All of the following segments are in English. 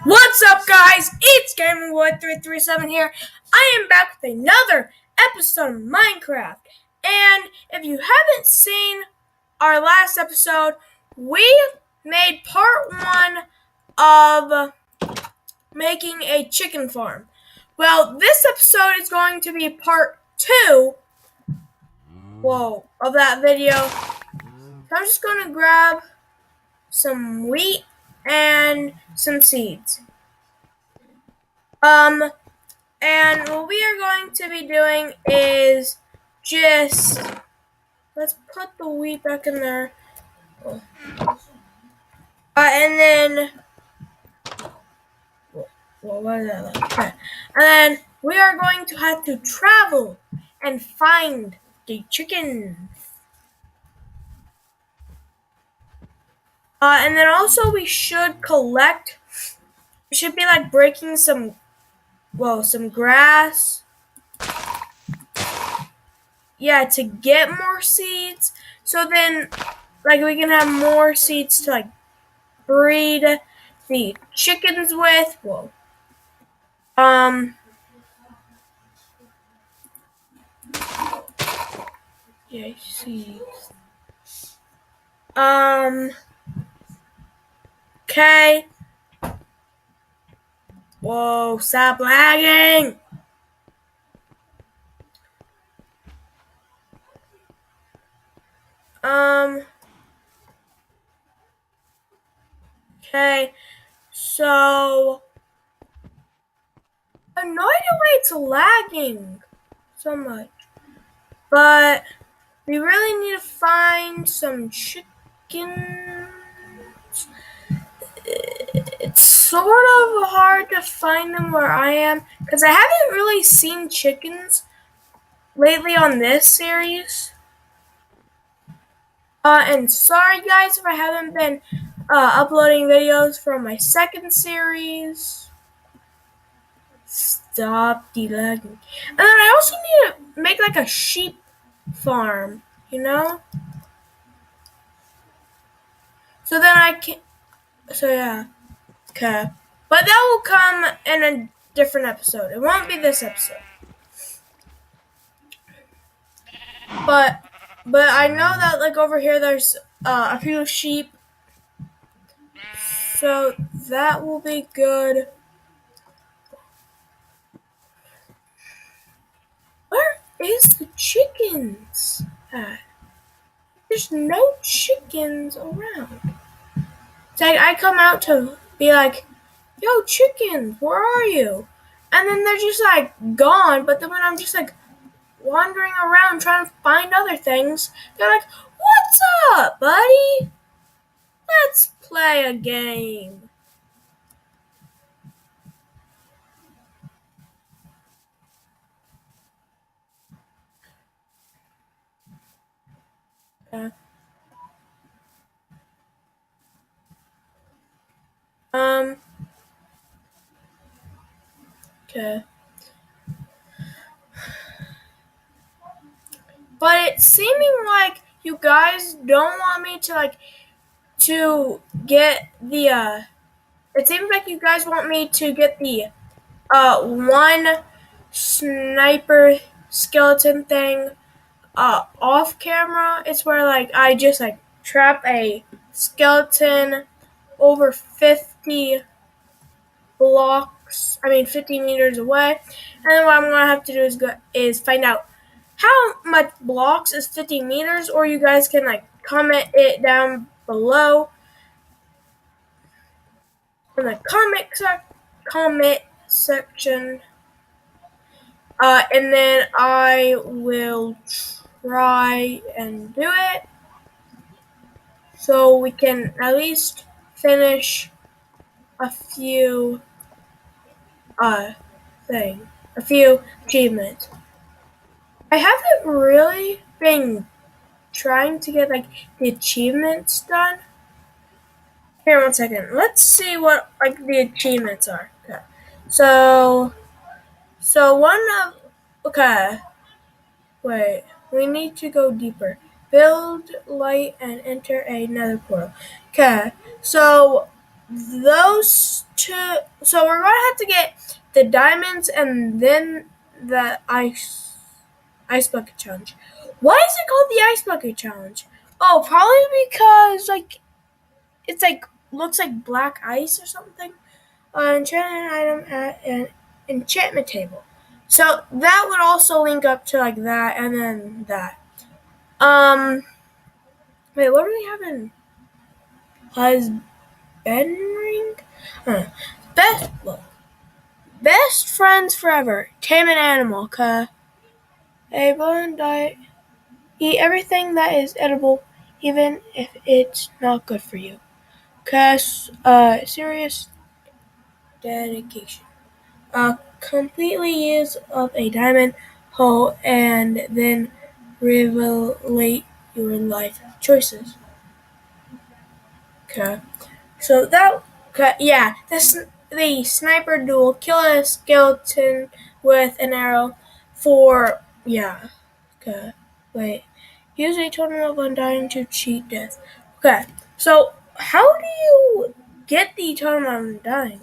What's up, guys? It's GamingBoy337 here. I am back with another episode of Minecraft. And if you haven't seen our last episode, we made part 1 of making a chicken farm. Well, this episode is going to be part 2 of that video. So I'm just going to grab some wheat and some seeds. And what we are going to be doing is just, let's put the wheat back in there. And then, what is that? Okay. And then we are going to have to travel and find the chickens. And then also we should collect, we should be like breaking some grass. Yeah, to get more seeds. So then, like, we can have more seeds to, like, breed the chickens with. Yeah, seeds. Okay. Whoa, stop lagging. Okay, so I have no idea why it's lagging so much, but we really need to find some chickens. It's sort of hard to find them where I am, because I haven't really seen chickens lately on this series. And sorry guys if I haven't been uploading videos from my second series. Stop delagging. And then I also need to make like a sheep farm, you know? So then I can, so yeah, okay. But that will come in a different episode. It won't be this episode. But I know that like over here there's a few sheep. So that will be good. Where is the chickens at? There's no chickens around. So I come out to be like, yo, chickens, where are you? And then they're just like gone. But then when I'm just like wandering around trying to find other things, they're like, what's up, buddy? Let's play a game. Okay. Okay. But it's seeming like you guys don't want me to get the it seems like you guys want me to get the one sniper skeleton thing off camera. It's where like I just like trap a skeleton over 50 blocks, 50 meters away. And then what I'm gonna have to do is find out how much blocks is 50 meters, or you guys can like comment it down below in the comment section. And then I will try and do it so we can at least finish a few a few achievements. I haven't really been trying to get like the achievements done. Here, 1 second. Let's see what like the achievements are. Okay. So okay. Wait, we need to go deeper. Build light and enter another portal. Okay, so those two. So we're gonna have to get the diamonds and then the ice bucket challenge. Why is it called the ice bucket challenge? Oh, probably because like it's like looks like black ice or something. Enchanted item at an enchantment table. So that would also link up to like that and then that. Wait, what do we have in husbanding? Best look. Best friends forever. Tame an animal, a bone diet. Eat everything that is edible, even if it's not good for you. Serious dedication. Completely use of a diamond hole and then revelate your life choices. Okay. So that, yeah, the sniper duel. Kill a skeleton with an arrow for, yeah. Okay. Wait. Use a totem of undying to cheat death. Okay. So how do you get the totem of undying?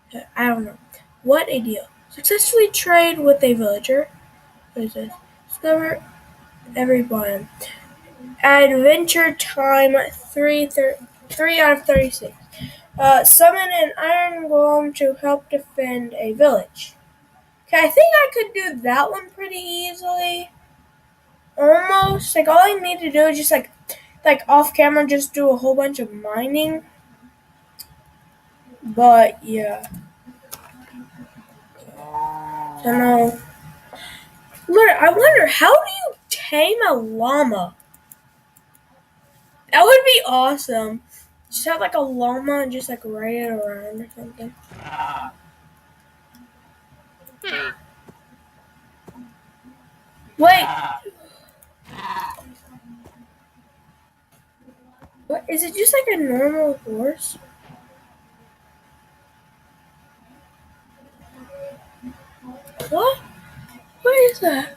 Okay, I don't know. What a deal. Successfully trade with a villager. What is this? Discover every biome. Adventure time 3 out of 36. Summon an iron golem to help defend a village. Okay, I think I could do that one pretty easily. Almost. Like all I need to do is just like off camera just do a whole bunch of mining. But yeah. I don't know. I wonder how do you tame a llama? That would be awesome. Just have like a llama and just like ride it around or something. Wait, what is it? Just like a normal horse? What? What is that?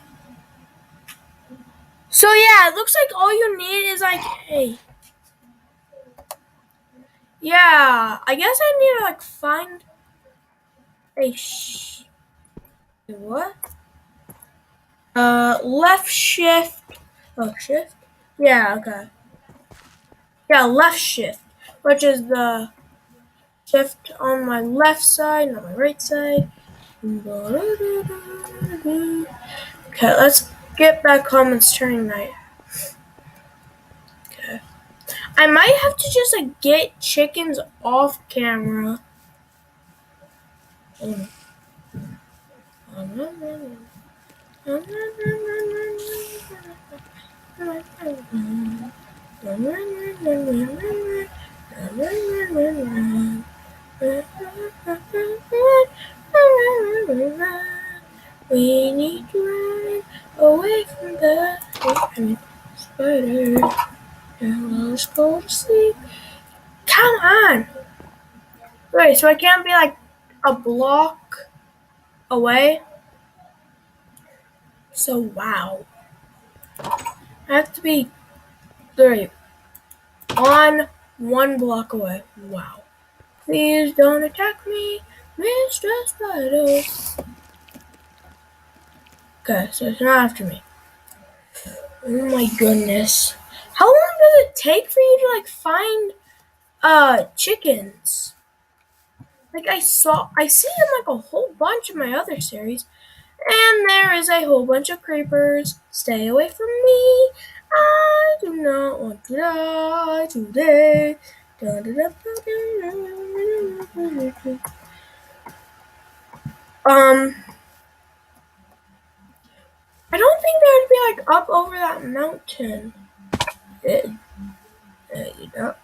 So yeah, it looks like all you need is like hey. Yeah, I guess I need to like find a what? Left shift. Oh, shift? Yeah, okay. Yeah, left shift, which is the shift on my left side, not my right side. Okay, let's get back home. It's turning night. Okay. I might have to just like get chickens off camera. We need to run away from the spider. Now let's go to sleep. Come on! Wait, so I can't be like a block away? So wow. I have to be on 1 block away. Wow. Please don't attack me, Mr. Spider. Okay, so it's not after me. Oh my goodness. How long does it take for you to like find chickens? Like I see them like a whole bunch in my other series. And there is a whole bunch of creepers. Stay away from me. I do not want to die today. I don't think they would be like up over that mountain. You know,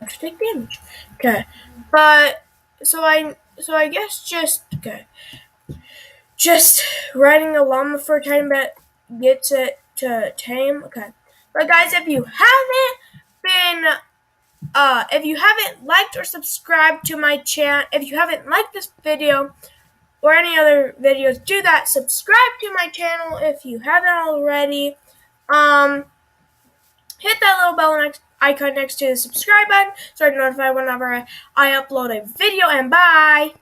to take damage. Okay, but so I guess just okay. Just riding a llama for a tiny bit gets it to tame. Okay. But guys, if you haven't liked or subscribed to my channel, if you haven't liked this video or any other videos, do that. Subscribe to my channel if you haven't already. Hit that little bell icon next to the subscribe button so you're notified whenever I upload a video, and bye!